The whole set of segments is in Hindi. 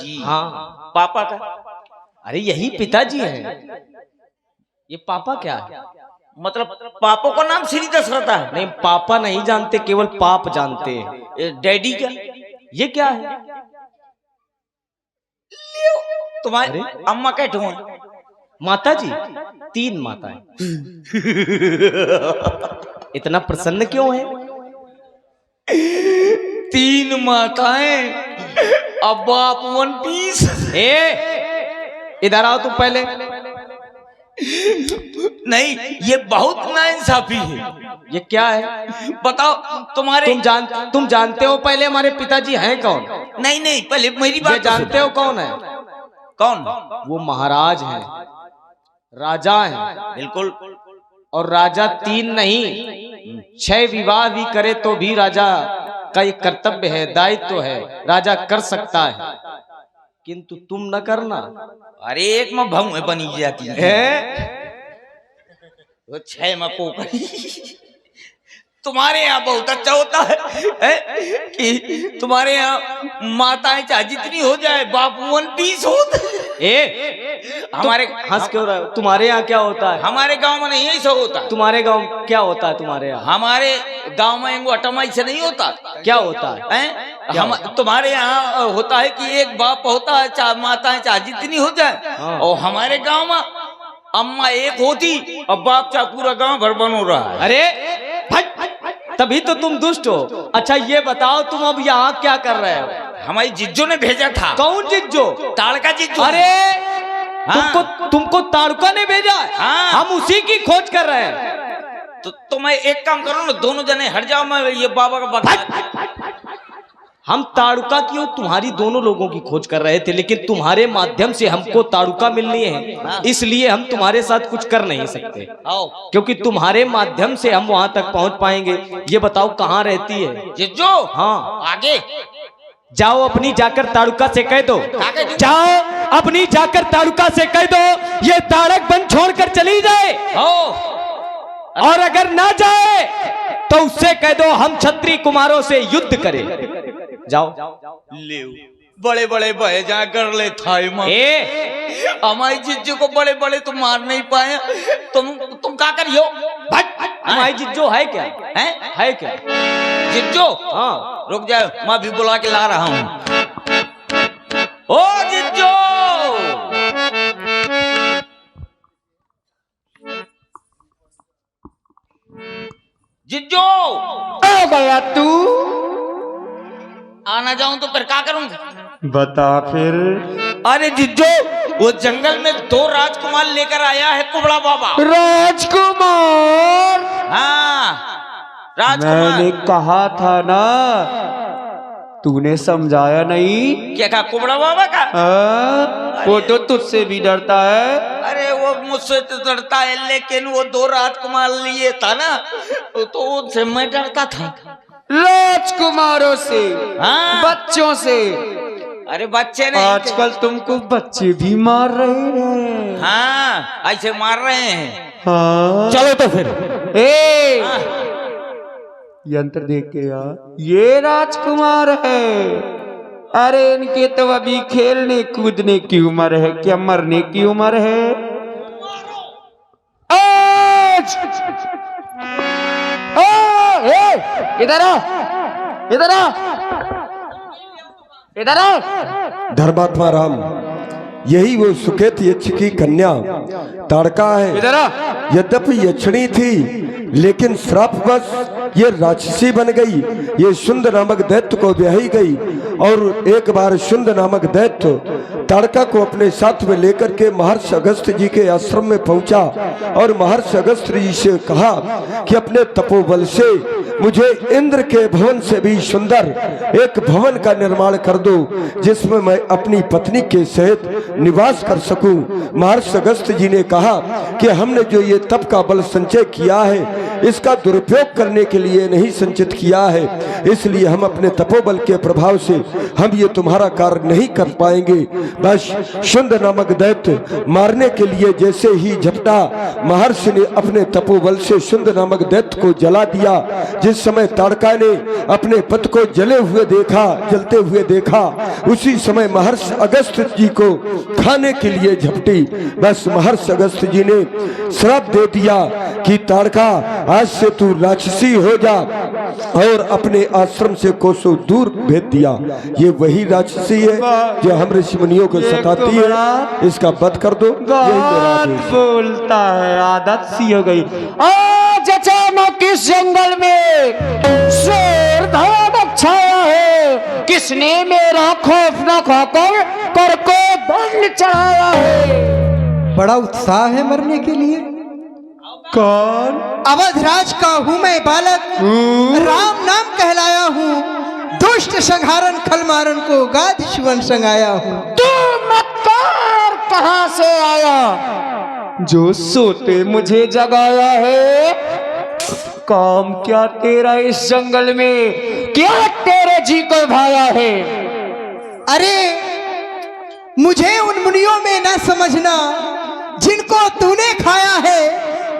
जी हाँ। पापा का? अरे यही पिताजी हैं। ये पापा क्या है? मतलब पापा का नाम श्री दशरथ है? नहीं, पापा नहीं जानते, केवल पाप जानते हैं। डैडी का? ये क्या है? तुम्हारे अरे? अम्मा कैसे हुए? माता जी, 3 माताएं। इतना प्रसन्न क्यों है? 3 माताएं, अब बाप वन पीस। इधर आओ तुम पहले। नहीं, ये बहुत नाइंसाफी है। ये क्या है? बताओ तुम्हारे। तुम जानते हो पहले हमारे पिताजी हैं कौन? नहीं नहीं, पहले मेरी ये बात जानते हो कौन है? कौन? वो महाराज हैं, राजा हैं। बिल्कुल। और राजा 3 नहीं 6 विवाह भी करे तो भी राजा का एक कर्तव्य है, दायित्व है, राजा कर सकता है, किंतु तुम न करना। अरे एक में भंग बनी जाती है? वो 6 में पोखरी। तुम्हारे यहाँ बहुत अच्छा होता है कि तुम्हारे यहाँ माताएं चाहे जितनी हो जाए बाप वन पीस होता है। हमारे हंस क्यों रहे हो? तुम्हारे यहाँ क्या होता है? हमारे गांव में नहीं ऐसा होता है। तुम्हारे गांव क्या होता है? तुम्हारे यहाँ? हमारे गांव में एंगो अटमाई से नहीं होता। क्या होता है? हम तुम्हारे यहाँ होता है कि एक बाप होता है, चाहे माताएं चाहे जितनी हो जाए। हाँ। और हमारे गांव में अम्मा एक होती और बाप चाहे पूरा गांव भर बनो रहा है। अरे तभी तो तुम दुष्ट हो। अच्छा ये बताओ, तुम अब यहाँ क्या कर रहे हो? हमारी जिज्जो ने भेजा था। कौन जिज्जो? ताड़का जिज्जो। अरे हाँ। तुमको ताड़का ने भेजा है? हाँ। हम उसी की खोज कर रहे हैं। तो मैं एक काम करो ना, दोनों जने हट जाओ, मैं ये बाबा का बता। हम ताड़ुका की और तुम्हारी दोनों लोगों की खोज कर रहे थे, लेकिन तुम्हारे माध्यम से हमको ताड़ुका मिलनी है, इसलिए हम तुम्हारे साथ कुछ कर नहीं सकते, क्योंकि तुम्हारे माध्यम से हम वहां तक पहुंच पाएंगे। ये बताओ कहाँ रहती है जिज्जो? हाँ, आगे जाओ अपनी जाकर ताड़ुका से कह दो। जाओ अपनी जाकर ताड़ुका से कह दो ये ताड़क बन छोड़कर चली जाए, और अगर ना जाए तो उससे कह दो हम क्षत्रिय कुमारों से युद्ध करें। जाओ। ले बड़े बड़े भय जा कर ले थाई मां। हमारी जिज्जू को बड़े बड़े तुम मार नहीं पाए। तुम क्या करियो? हमारी जिज्जो है क्या? है क्या जिज्जो? हाँ, रुक जाओ, मैं भी बुला के ला रहा हूँ। ओ जिज्जो! जिज्जो आ गया तू? आना जाऊं तो फिर क्या करूंगा? बता फिर। अरे जिज्जो, वो जंगल में 2 राजकुमार लेकर आया है कुबड़ा बाबा। राजकुमार? हाँ राजकुमार। मैंने कहा था ना, तूने समझाया नहीं? क्या कहा? कुबड़ा बाबा का? वो तो तुझसे भी डरता है। अरे वो मुझसे तो डरता है, लेकिन वो 2 राजकुमार लिए था ना, तो उनसे मैं डरता था। राजकुमारों से? हाँ। बच्चों से? अरे बच्चे नहीं, आजकल तुमको बच्चे भी मार रहे हैं। हाँ ऐसे मार रहे हैं। हाँ। चलो तो फिर। यंत्र देख के यार, ये राजकुमार है। अरे इनके तो अभी खेलने कूदने की उम्र है, क्या मरने की उम्र है? आज इधर आ, इधर आ, इधर आ। धर्मात्मा राम, यही वो सुकेत यक्ष की कन्या ताड़का है। इधर आ। यद्यपि यक्षिणी थी, लेकिन श्रापवश ये राक्षसी बन गई। ये शुंड नामक दैत्य को ब्याही गई, और एक बार शुंड नामक दैत्य ताड़का को अपने साथ में लेकर के महर्षि अगस्त जी के आश्रम में पहुंचा, और महर्षि अगस्त जी से कहा कि अपने तपोबल से मुझे इंद्र के भवन से भी सुंदर एक भवन का निर्माण कर दो, जिसमें मैं अपनी पत्नी के सहित निवास कर सकूं। महर्षि अगस्त जी ने कहा कि हमने जो ये तप का बल संचय किया है, इसका दुरुपयोग करने के लिए नहीं संचित किया है, इसलिए हम अपने तपोबल के प्रभाव से हम ये तुम्हारा कार्य नहीं कर पाएंगे। बस शुंड नामक दैत्य मारने के लिए जैसे ही झपटा, महर्षि ने अपने तपोबल से शुंड नामक दैत्य को जला दिया। जिस समय ताड़का ने अपने पति को जलते हुए देखा, उसी समय महर्षि अगस्त जी को खाने के लिए झपटी। बस महर्षि अगस्त जी ने श्राप दे दिया कि ताड़का आज से तू राक्षसी हो जा, और अपने आश्रम से कोसों दूर भेज दिया। ये वही राक्षसी है जो हम ऋषि मुनियों को सताती है, इसका वध कर दो। यही मेरा आदेश है। बोलता है, आदत सी हो गई। आज अचानक इस जंगल में शेर भयानक छाया है। किसने मेरा खौफ न खाकर कर को दंड चढ़ाया है? बड़ा उत्साह है मरने के लिए। कौन? अवधराज का हूँ मैं बालक, राम नाम कहलाया हूँ। दुष्ट संहारन खल मारन को गाद शिवन संगाया हूँ। तू मक्कार कहाँ से आया जो सोते मुझे जगाया है। काम क्या तेरा इस जंगल में? क्या तेरे जी को भाया है? अरे मुझे उन मुनियों में न समझना जिनको तूने खाया है।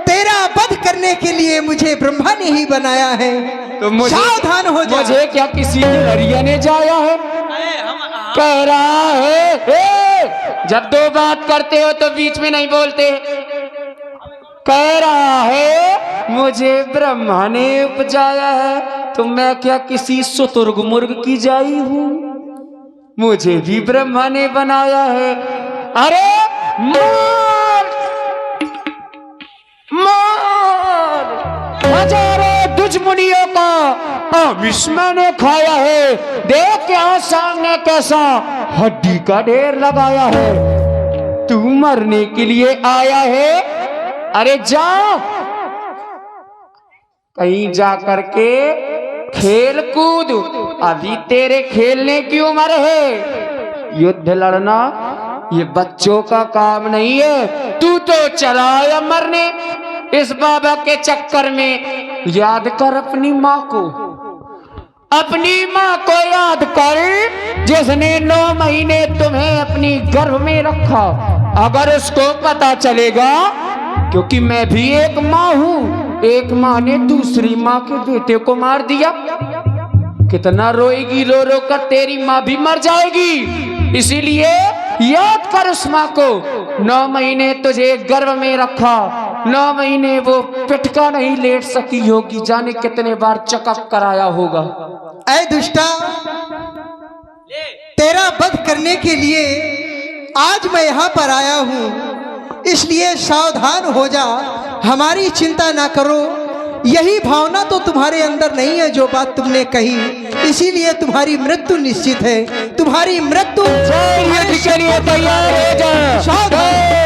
तेरा वध करने के लिए मुझे ब्रह्मा ने ही बनाया है, तो मुझे सावधान हो जा। मुझे क्या किसी लड़िया ने जाया है? कह रहा है जब दो बात करते हो तो बीच में नहीं बोलते। कह रहा है मुझे ब्रह्मा ने उपजाया है, तो मैं क्या किसी शुतुर्मुर्ग की जाई हूँ? मुझे भी ब्रह्मा ने बनाया है। अरे मार मार, हजारों दुश्मनियों का आमिष मैंने खाया है। देख यहाँ सामने कैसा हड्डी का ढेर लगाया है। तू मरने के लिए आया है? अरे जा कहीं जा करके खेल कूद, अभी तेरे खेलने की उम्र है। युद्ध लड़ना ये बच्चों का काम नहीं है। तू तो चला आया मरने इस बाबा के चक्कर में। याद कर अपनी माँ को, अपनी माँ को याद कर जिसने 9 महीने तुम्हें अपनी गर्भ में रखा। अगर उसको पता चलेगा, क्योंकि मैं भी एक माँ हूँ, एक माँ ने दूसरी माँ के बेटे को मार दिया, कितना रोएगी। रो रो कर तेरी माँ भी मर जाएगी। इसीलिए याद कर उस माँ को। 9 महीने तुझे गर्भ में रखा, 9 महीने वो पिटका नहीं लेट सकी होगी, जाने कितने बार चकअप कराया होगा। ऐ दुष्टा, तेरा वध करने के लिए आज मैं यहाँ पर आया हूँ, इसलिए सावधान हो जा। हमारी चिंता ना करो। यही भावना तो तुम्हारे अंदर नहीं है जो बात तुमने कही, इसीलिए तुम्हारी मृत्यु निश्चित है। तुम्हारी मृत्यु के लिए तैयार हो जा। सावधान।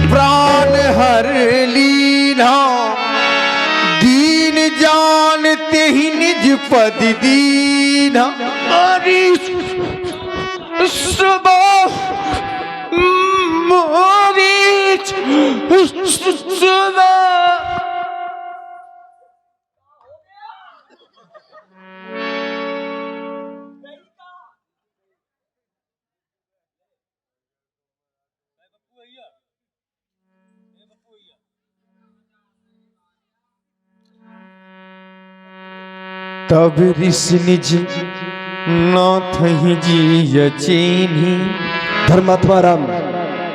प्राण हर लीना, दीन जानते ही निज पद दीना। सुबह मोरीच सुबह। तब ऋषि निज नाथ ही जी यचीनी। धर्मात्मा राम,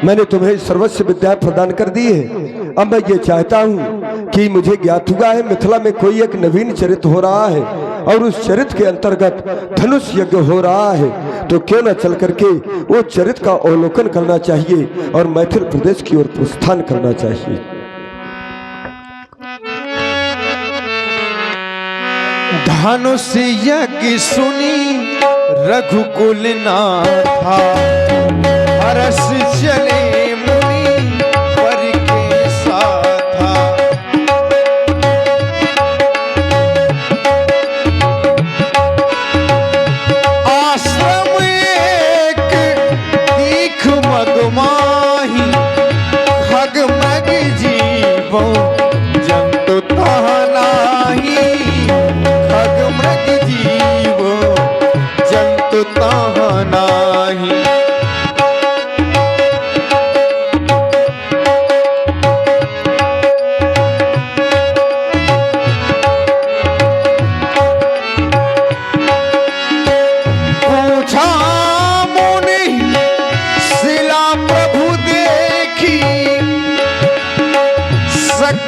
मैंने तुम्हें सर्वस्व विद्या प्रदान कर दी है। अब मैं ये चाहता हूँ कि मुझे ज्ञात हुआ है मिथिला में कोई एक नवीन चरित्र हो रहा है, और उस चरित्र के अंतर्गत धनुष यज्ञ हो रहा है। तो क्यों न चल करके वो चरित्र का अवलोकन करना चाहिए और मैथिल प्रदेश की ओर प्रस्थान करना चाहिए। धनुष यज्ञ सुनी रघुकुल नाथा, हरस चले मुनि पर के साथा।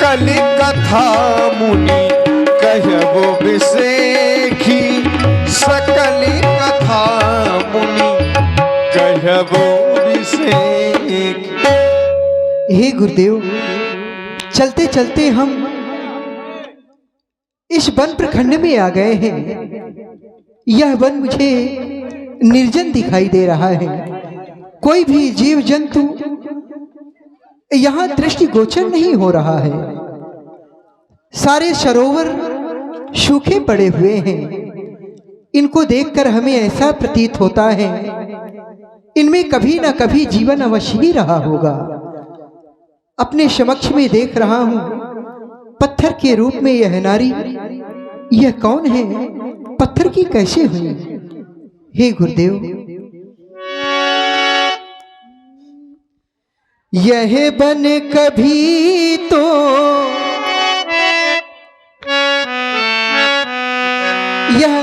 सकल कथा मुनि कहबो विषेखी, सकल कथा मुनि कहबो विषेखी। हे गुरुदेव, चलते चलते हम इस वन प्रखंड में आ गए हैं। यह वन मुझे निर्जन दिखाई दे रहा है। कोई भी जीव जंतु यहाँ दृष्टिगोचर नहीं हो रहा है। सारे सरोवर सूखे पड़े हुए हैं। इनको देखकर हमें ऐसा प्रतीत होता है इनमें कभी ना कभी जीवन अवश्य ही रहा होगा। अपने समक्ष में देख रहा हूं पत्थर के रूप में यह नारी, यह कौन है? पत्थर की कैसे हुई? हे गुरुदेव, यह बन कभी तो यह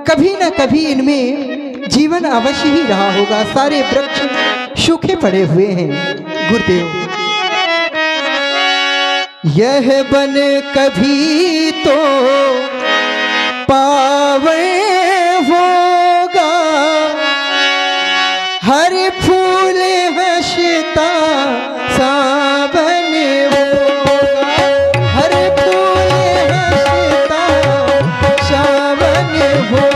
कभी न कभी इनमें जीवन अवश्य ही रहा होगा। सारे वृक्ष सूखे पड़े हुए हैं। गुरुदेव, यह बन कभी तो पावे होगा, हर फूल हंसता सावन होगा, हर फूल हंसता सावन होगा।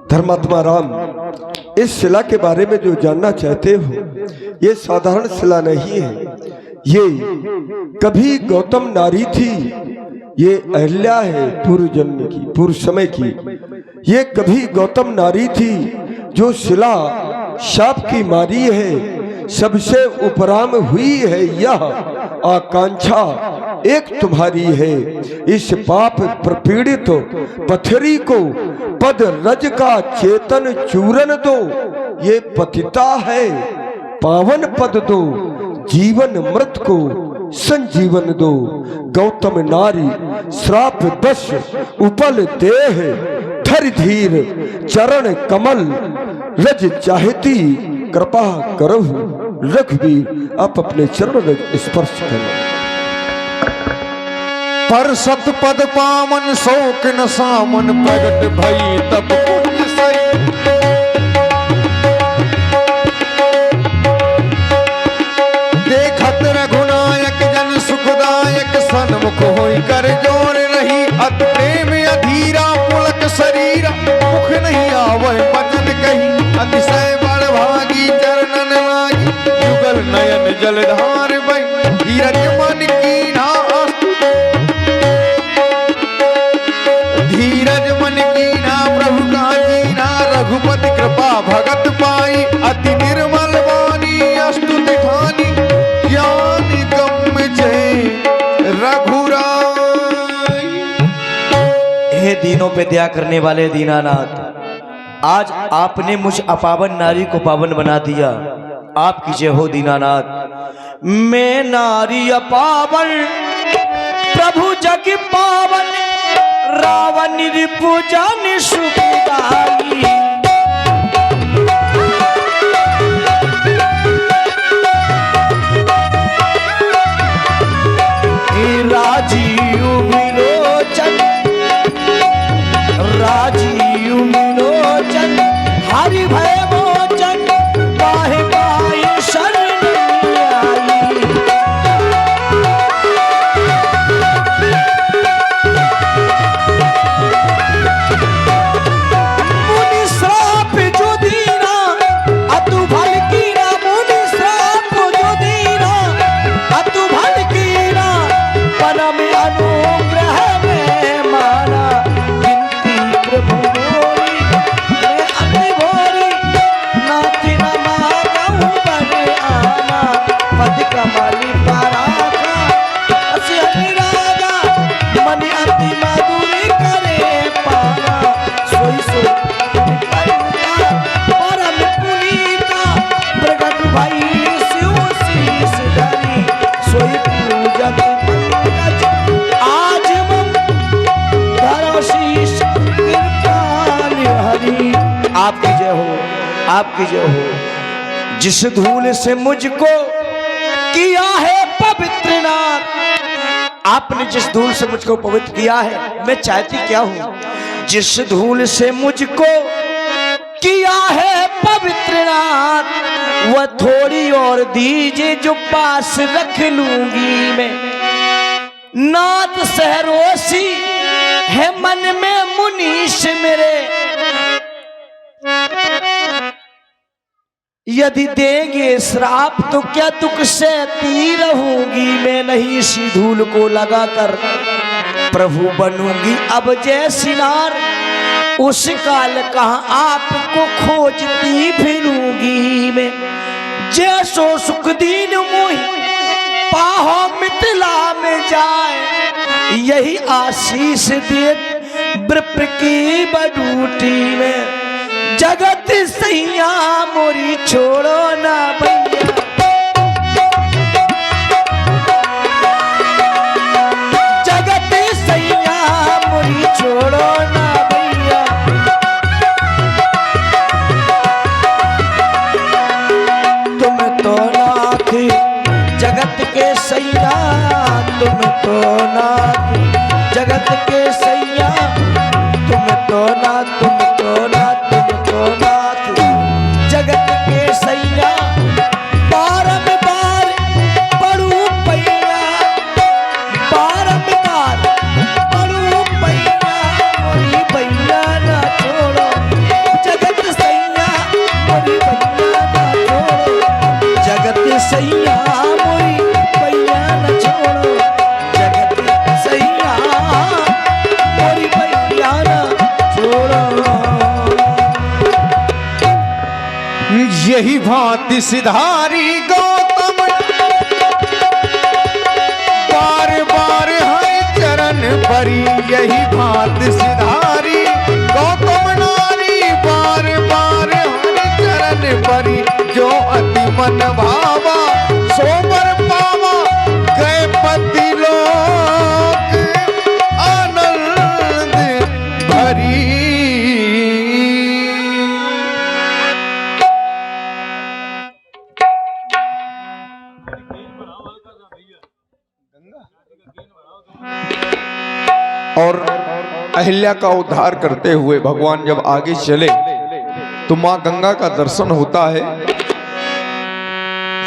धर्मात्मा राम, इस शिला के बारे में जो जानना चाहते हो, ये साधारण शिला नहीं है। ये कभी गौतम नारी थी, ये अहल्या है पूर्व जन्म की, पूर्व समय की। ये कभी गौतम नारी थी जो शिला शाप की मारी है। सबसे उपराम हुई है यह आकांक्षा एक तुम्हारी है। इस पाप प्रपीड़ित पथरी को पद रज का चेतन चूरन दो। ये पतिता है पावन पद दो, जीवन मृत को संजीवन दो। गौतम नारी श्राप दश उपल देह, धर धीर चरण कमल रज चाहती, कृपा करहु रघुवीर। आप अपने चरण रज स्पर्श करें। पर सत पद पावन शोक न सामन, प्रगट भई तब पुण्य सई। देखत रघुनायक जन सुखदायक, सन्मुख होई कर जोर रही। अति प्रेम अधीरा पुलक शरीरा, मुख नहीं आवै वचन कही। अतिशय बड़ भागी चरणन लागी, जुगल नयन जलधार बही। धीरज मन कीन्हा धीरज मन कीन्हा, प्रभु का कीन्हा। रघुपति कृपा भगत पाई, अति निर्मल वाणी स्तुति ठानी। ज्ञान गम्य जय रघुराई। हे दीनों पे दया करने वाले दीनानाथ, आज आपने मुझ अपावन नारी को पावन बना दिया। आपकी जय हो दीनानाथ। मैं नारी अपावन, प्रभु जग पावन। रावण रिपुजन सुखदाई, राजीव विलोचन, राजीव विलोचन। हरि भय मोचन, काहे काहे शरण आई। मुनि श्राप जो दीना, अतु भल कीना। मुनि श्राप जो दीना, अतु भल कीना। परम अनुग्रह में माना, विनती प्रभु मोरी। मैं अति भोरी, नाथ न मांगहु बर आना। पद कमली परागा, अस अनुरागा। मन अति मधुर करे पाना, सोई सोई परम पुनीता। प्रगट भई शिव शीस धरी, सोई पूजक पंकज। आज मम धरो शीश, कृपाल हरि। आपकी जय हो, आपकी जय हो। जिस धूल से मुझको किया है पवित्र नाथ, आपने जिस धूल से मुझको पवित्र किया है, मैं चाहती क्या हूं। जिस धूल से मुझको किया है पवित्र नाथ, वह थोड़ी और दीजिए जो पास रख लूंगी मैं। नाथ सहरोसी है मन में मुनीश मेरे, यदि देंगे श्राप तो क्या दुख सहती रहूंगी मैं। नहीं इसी धूल को लगाकर प्रभु बनूंगी अब जैसी नार। उस काल कहाँ आपको खोजती फिरूंगी मैं। जैसो सुख दीन मोहि पाहो मिथिला में जाए, यही आशीष दे ब्रप्र की बडूटी में। जगत सैया मोरी छोड़ो ना भैया, जगत सैया मोरी छोड़ो ना भैया। तुम तो नाथ जगत के सैया, तुम तो नाथ जगत के सैया। तुम तो नाथ, तुम तो नाथ, तुम तो नाथ जगत के सैया। बारंबार पड़ू पैया, बारंबार पड़ू पैया। मोरी पैया ना छोड़ो, जगत सैया मोरी पैया ना छोड़ो। जगत सैया मोरी पैया ना छोड़ो, जगत सैया मोरी पैया ना छोड़ो। यही भांति सिधारी गौतम, बार बार हर चरण परी। यही भांति सिधारी गौतम नारी, बार बार हर चरण परी। जो अति मन भावा सोबर पावा गए पति लोक आनंद भरी। और अहिल्या का उद्धार करते हुए भगवान जब आगे चले तो मां गंगा का दर्शन होता है।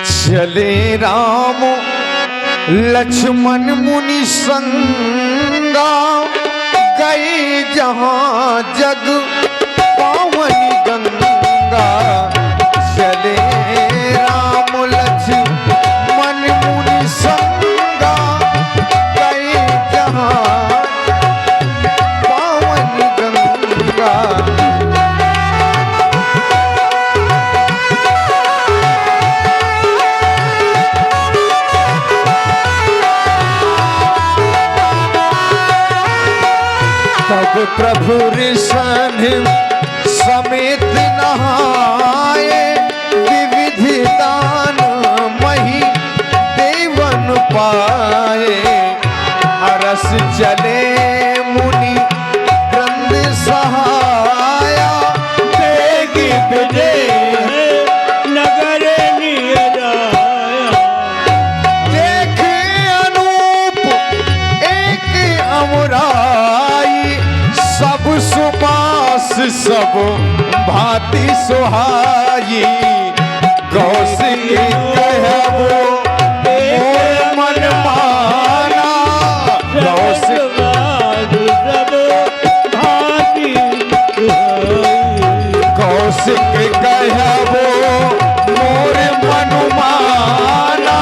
चले राम लक्ष्मण मुनि संगा गई जहां जग पावनी गंगा। चले राम लक्ष्मण मुनि संगा गई जहां पावनी गंगा। तब प्रभु ऋषभ समेत नहाए विविध दान मही देवन पाए। हरस चले मुनि क्रंद सहाया तेग विजय नगर निय जाया। देखे अनूप एक अमुराई सब सुबास सब भांति सुहाई। कौशिक कहबो मोर मन माना कौशिक कौशिक कहबो मोर मन माना।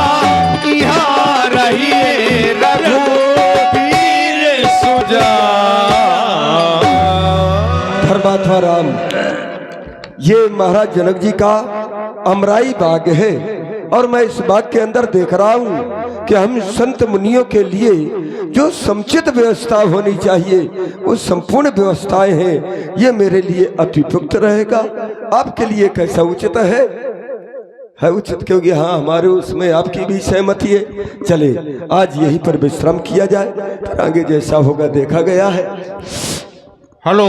यहाँ रहिए रघुवीर सुजा। धर्मात्मा राम, ये महाराज जनक जी का अमराई बाग है और मैं इस बाग के अंदर देख रहा हूँ कि हम संत मुनियों के लिए जो समुचित व्यवस्था होनी चाहिए वो संपूर्ण व्यवस्थाएं हैं। ये मेरे लिए अतियुक्त रहेगा। आपके लिए कैसा उचित है उचित, क्योंकि हाँ हमारे उसमें आपकी भी सहमति है। चले आज यहीं पर विश्राम किया जाए, फिर आगे जैसा होगा देखा गया है। हेलो।